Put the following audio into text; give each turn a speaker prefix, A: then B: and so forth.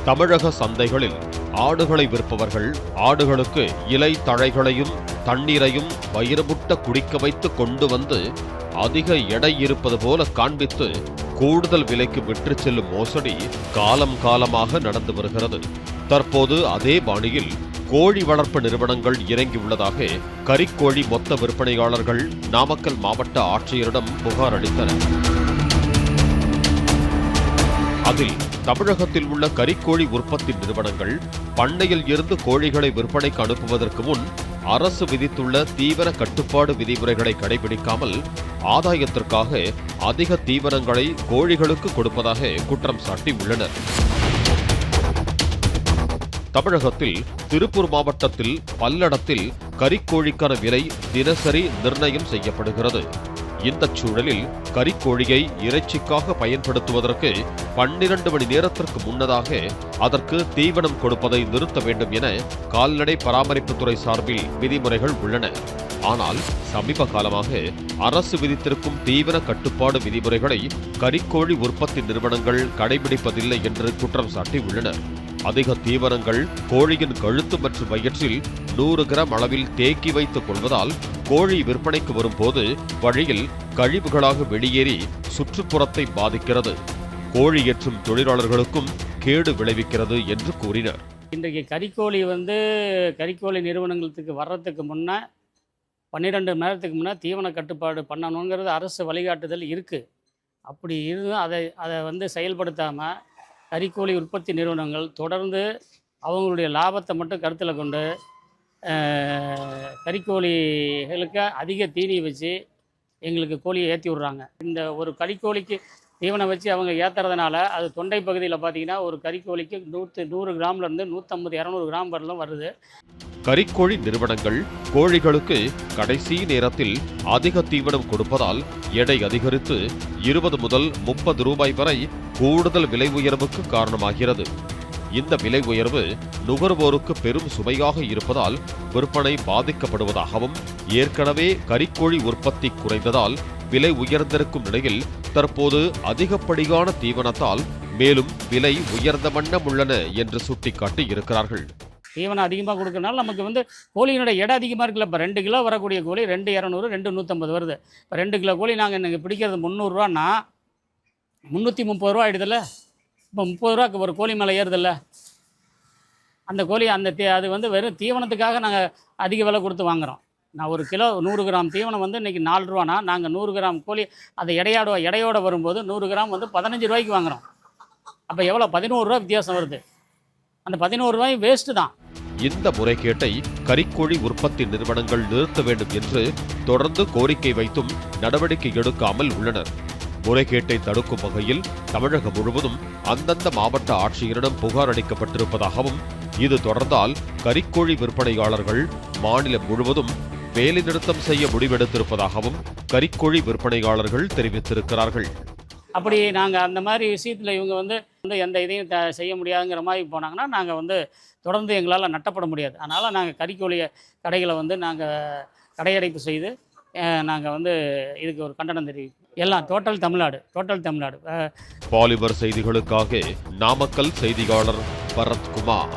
A: தமிழக சந்தைகளில் ஆடுகளை விற்பவர்கள் ஆடுகளுக்கு இலை தழைகளையும் தண்ணீரையும் வயிறுமுட்ட குடிக்க வைத்து கொண்டு வந்து அதிக எடை இருப்பது போல காண்பித்து கூடுதல் விலைக்கு விற்று செல்லும் மோசடி காலம் காலமாக நடந்து வருகிறது. தற்போது அதே பாணியில் கோழி வளர்ப்பு நிறுவனங்கள் இறங்கியுள்ளதாக கறிக்கோழி மொத்த விற்பனையாளர்கள் நாமக்கல் மாவட்ட ஆட்சியரிடம் புகார் அளித்தனர். அதில் தமிழகத்தில் உள்ள கறிக்கோழி உற்பத்தி நிறுவனங்கள் பண்ணையில் இருந்து கோழிகளை விற்பனைக்கு அனுப்புவதற்கு முன் அரசு விதித்துள்ள தீவன கட்டுப்பாடு விதிமுறைகளை கடைபிடிக்காமல் ஆதாயத்திற்காக அதிக தீவனங்களை கோழிகளுக்கு கொடுப்பதாக குற்றம் சாட்டி உள்ளனர். தமிழகத்தில் திருப்பூர் மாவட்டத்தில் பல்லடத்தில் கறிக்கோழிக்கான விலை தினசரி நிர்ணயம் செய்யப்படுகிறது. இந்த சூழலில் கறிக்கோழியை இறைச்சிக்காக பயன்படுத்துவதற்கு 12 மணி நேரத்திற்கு முன்னதாக அதற்கு தீவனம் கொடுப்பதை நிறுத்த வேண்டும் என கால்நடை பராமரிப்புத்துறை சார்பில் விதிமுறைகள் உள்ளன. ஆனால் சமீப காலமாக அரசு விதித்திருக்கும் தீவன கட்டுப்பாடு விதிமுறைகளை கறிக்கோழி உற்பத்தி நிறுவனங்கள் கடைபிடிப்பதில்லை என்று குற்றம் சாட்டி உள்ளனர். அதிக தீவனங்கள் கோழியின் கழுத்து மற்றும் வயிற்றில் 100 கிராம் அளவில் தேக்கி வைத்துக் கொள்வதால் கோழி விற்பனைக்கு வரும்போது வழியில் கழிவுகளாக வெளியேறி சுற்றுப்புறத்தை பாதிக்கிறது, கோழி ஏற்றும் தொழிலாளர்களுக்கும் கேடு விளைவிக்கிறது என்று கூறினர்.
B: இன்றைக்கு கறிக்கோழி நிறுவனங்களுக்கு வர்றதுக்கு முன்னே 12 மணி நேரத்துக்கு முன்னே தீவன கட்டுப்பாடு பண்ணணுங்கிறது அரசு வழிகாட்டுதல் இருக்குது. அப்படி இருந்தும் அதை செயல்படுத்தாமல் கறிக்கோழி உற்பத்தி நிறுவனங்கள் தொடர்ந்து அவங்களுடைய லாபத்தை மட்டும் கருத்தில் கொண்டு கறிக்கோழிகளுக்கு அதிக தீனி வச்சு எங்களுக்கு கோழியை ஏற்றி விட்றாங்க. இந்த ஒரு கறிக்கோழிக்கு தீவனம் வச்சு அவங்க ஏற்றுறதுனால அது தொண்டை பகுதியில் பார்த்தீங்கன்னா ஒரு கறிக்கோழிக்கு 100 கிராம்லேருந்து 150-200 கிராம் வரலும் வருது.
A: கறிக்கோழி நிறுவனங்கள் கோழிகளுக்கு கடைசி நேரத்தில் அதிக தீவனம் கொடுப்பதால் எடை அதிகரித்து 20 முதல் 30 ரூபாய் வரை கூடுதல் விலை உயர்வுக்கு காரணமாகிறது. இந்த விலை உயர்வு நுகர்வோருக்கு பெரும் சுமையாக இருப்பதால் விற்பனை பாதிக்கப்படுவதாகவும், ஏற்கனவே கறிக்கோழி உற்பத்தி குறைந்ததால் விலை உயர்ந்திருக்கும் நிலையில் தற்போது அதிகப்படியான தீவனத்தால் மேலும் விலை உயர்ந்த வண்ணம் உள்ளன என்று சுட்டிக்காட்டி இருக்கிறார்கள்.
B: தீவனம் அதிகமாக கொடுக்கறனால நமக்கு கோழியினுடைய எடை அதிகமாக இருக்குல்ல. இப்போ 2 கிலோ வரக்கூடிய கோழி 2,200, 2,150 வருது. இப்போ 2 கிலோ கோழி நாங்கள் இன்றைக்கி பிடிக்கிறது 300 ரூபான்னா 330 ரூபா ஆகிடுதில்ல. இப்போ 30 ரூபாய்க்கு ஒரு கோழி மேலே ஏறுதில்ல. அந்த கோழி அது வெறும் தீவனத்துக்காக நாங்கள் அதிக விலை கொடுத்து வாங்குகிறோம். நான் ஒரு கிலோ 100 கிராம் தீவனம் இன்றைக்கி 4 ரூபானா நாங்கள் 100 கிராம் கோழி அதை எடையோடு வரும்போது 100 கிராம் 15 ரூபாய்க்கு வாங்குகிறோம். அப்போ எவ்வளோ 11 ரூபா வித்தியாசம் வருது. அந்த 11 ரூபாய் வேஸ்ட்டு தான்.
A: இந்த முறைகேட்டை கறிக்கோழி உற்பத்தி நிறுவனங்கள் நிறுத்த வேண்டும் என்று தொடர்ந்து கோரிக்கை வைத்தும் நடவடிக்கை எடுக்காமல் உள்ளனர். முறைகேட்டை தடுக்கும் வகையில் தமிழகம் முழுவதும் அந்தந்த மாவட்ட ஆட்சியரிடம் புகார் அளிக்கப்பட்டிருப்பதாகவும், இது தொடர்ந்தால் கறிக்கோழி விற்பனையாளர்கள் மாநிலம் முழுவதும் வேலைநிறுத்தம் செய்ய முடிவெடுத்திருப்பதாகவும் கறிக்கோழி விற்பனையாளர்கள் தெரிவித்திருக்கிறார்கள்.
B: அப்படி நாங்கள் அந்த மாதிரி விஷயத்தில் இவங்க எந்த இதையும் செய்ய முடியாதுங்கிற மாதிரி போனாங்கன்னா நாங்கள் தொடர்ந்து எங்களால் நட்டப்பட முடியாது. அதனால் நாங்கள் கறிக்கோழி கடைகளை நாங்கள் கடையடைப்பு செய்து நாங்கள் இதுக்கு ஒரு கண்டனம் தெரிவிப்போம். எல்லாம் டோட்டல் தமிழ்நாடு.
A: பாலிமர் செய்திகளுக்காக நாமக்கல் செய்தியாளர் பரத்குமார்.